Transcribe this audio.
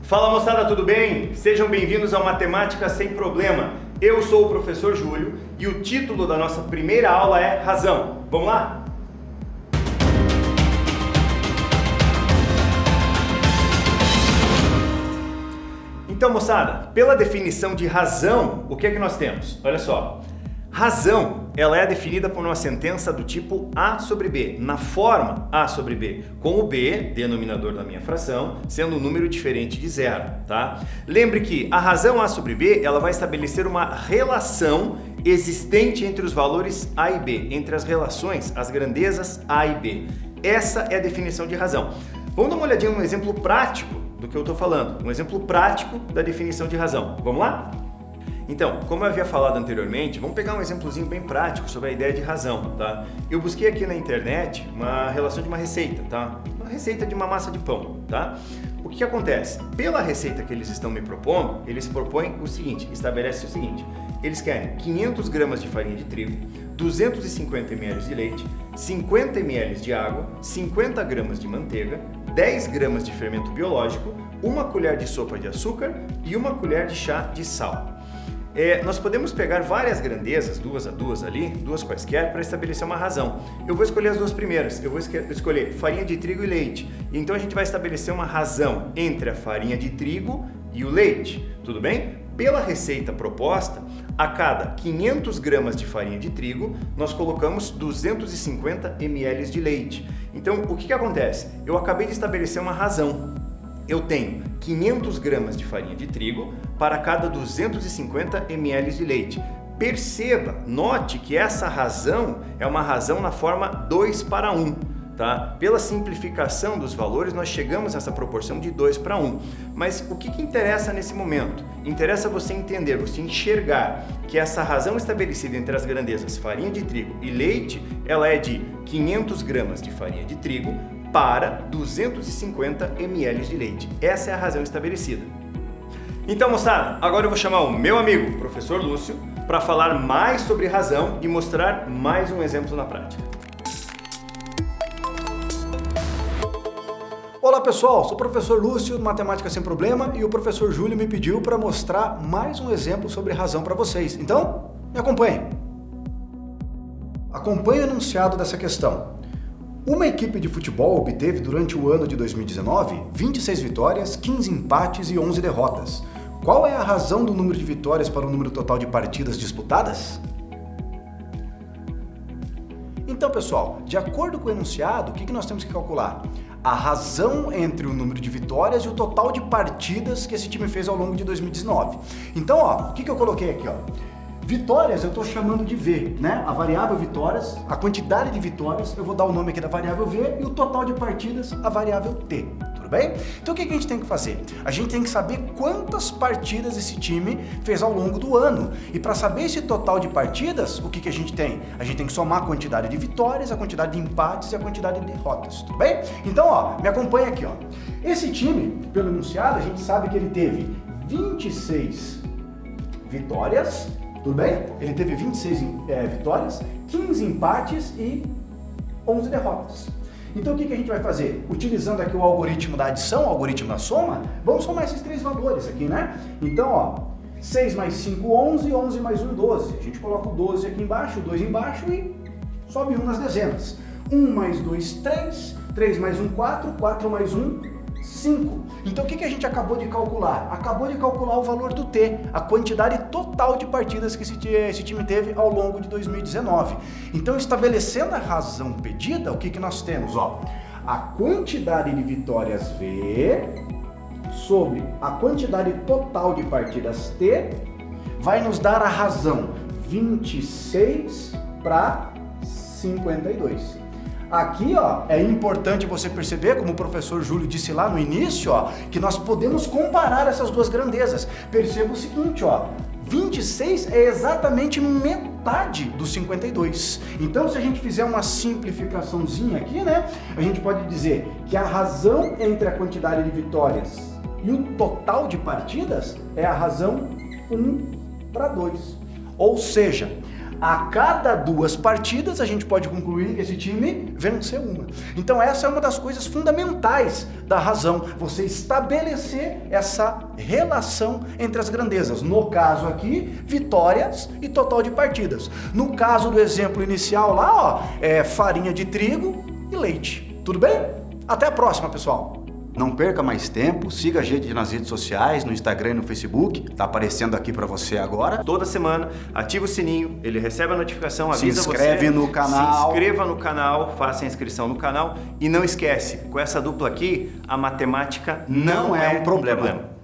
Fala moçada, tudo bem? Sejam bem-vindos ao Matemática Sem Problema. Eu sou o professor Júlio e o título da nossa primeira aula é Razão. Vamos lá? Então moçada, pela definição de razão, o que é que nós temos? Olha só, razão, ela é definida por uma sentença do tipo A sobre B, na forma A sobre B, com o B, denominador da minha fração, sendo um número diferente de zero, tá? Lembre que a razão A sobre B, ela vai estabelecer uma relação existente entre os valores A e B, entre as relações, as grandezas A e B. Essa é a definição de razão. Vamos dar uma olhadinha num exemplo prático do que eu estou falando, um exemplo prático da definição de razão. Vamos lá? Então, como eu havia falado anteriormente, vamos pegar um exemplozinho bem prático sobre a ideia de razão, tá? Eu busquei aqui na internet uma relação de uma receita, tá? Uma receita de uma massa de pão, tá? O que acontece? Pela receita que eles estão me propondo, eles propõem o seguinte, estabelecem o seguinte, eles querem 500 gramas de farinha de trigo, 250 ml de leite, 50 ml de água, 50 gramas de manteiga, 10 gramas de fermento biológico, uma colher de sopa de açúcar e uma colher de chá de sal. Nós podemos pegar várias grandezas, duas a duas ali, duas quaisquer, para estabelecer uma razão. Eu vou escolher as duas primeiras, eu vou escolher farinha de trigo e leite. E então a gente vai estabelecer uma razão entre a farinha de trigo e o leite, tudo bem? Pela receita proposta, a cada 500 gramas de farinha de trigo, nós colocamos 250 ml de leite. Então, o que acontece? Eu acabei de estabelecer uma razão. Eu tenho 500 gramas de farinha de trigo para cada 250 ml de leite. Perceba, note que essa razão é uma razão na forma 2 para 1. Tá? Pela simplificação dos valores, nós chegamos a essa proporção de 2 para 1. Mas o que interessa nesse momento? Interessa você entender, você enxergar que essa razão estabelecida entre as grandezas farinha de trigo e leite, ela é de 500 gramas de farinha de trigo para 250 ml de leite. Essa é a razão estabelecida. Então, moçada, agora eu vou chamar o meu amigo, professor Lúcio, para falar mais sobre razão e mostrar mais um exemplo na prática. Olá pessoal, sou o professor Lúcio, Matemática Sem Problema, e o professor Júlio me pediu para mostrar mais um exemplo sobre razão para vocês. Então, me acompanhem. Acompanhe o enunciado dessa questão. Uma equipe de futebol obteve durante o ano de 2019 26 vitórias, 15 empates e 11 derrotas. Qual é a razão do número de vitórias para o número total de partidas disputadas? Então, pessoal, de acordo com o enunciado, o que nós temos que calcular? A razão entre o número de vitórias e o total de partidas que esse time fez ao longo de 2019. Então, o que eu coloquei aqui? Vitórias eu estou chamando de V, né? A variável vitórias, a quantidade de vitórias, eu vou dar o nome aqui da variável V, e o total de partidas, a variável T. Tudo bem? Então o que a gente tem que fazer? A gente tem que saber quantas partidas esse time fez ao longo do ano. E para saber esse total de partidas, o que a gente tem? A gente tem que somar a quantidade de vitórias, a quantidade de empates e a quantidade de derrotas. Tudo bem? Então, me acompanha aqui, Esse time, pelo enunciado, a gente sabe que ele teve 26 vitórias. Tudo bem? Ele teve 26 vitórias, 15 empates e 11 derrotas. Então o que a gente vai fazer? Utilizando aqui o algoritmo da adição, o algoritmo da soma, vamos somar esses três valores aqui, né? Então, 6 mais 5, 11, 11 mais 1, 12. A gente coloca o 12 aqui embaixo, o 2 embaixo e sobe 1 nas dezenas. 1 mais 2, 3, 3 mais 1, 4, 4 mais 1, 5. Então o que a gente acabou de calcular? Acabou de calcular o valor do T, a quantidade total de partidas que esse time teve ao longo de 2019. Então, estabelecendo a razão pedida, o que nós temos? A quantidade de vitórias V sobre a quantidade total de partidas T vai nos dar a razão 26 para 52. Aqui, é importante você perceber, como o professor Júlio disse lá no início, que nós podemos comparar essas duas grandezas. Perceba o seguinte, 26 é exatamente metade do 52. Então, se a gente fizer uma simplificaçãozinha aqui, né, a gente pode dizer que a razão entre a quantidade de vitórias e o total de partidas é a razão 1 para 2. Ou seja, a cada 2 partidas a gente pode concluir que esse time venceu uma. Então essa é uma das coisas fundamentais da razão, você estabelecer essa relação entre as grandezas. No caso aqui, vitórias e total de partidas. No caso do exemplo inicial lá, ó, é farinha de trigo e leite. Tudo bem? Até a próxima, pessoal! Não perca mais tempo, siga a gente nas redes sociais, no Instagram e no Facebook, tá aparecendo aqui para você agora. Toda semana, ativa o sininho, ele recebe a notificação, avisa você. Se inscreve no canal. Se inscreva no canal, faça a inscrição no canal e não esquece, com essa dupla aqui, a matemática não é um problema.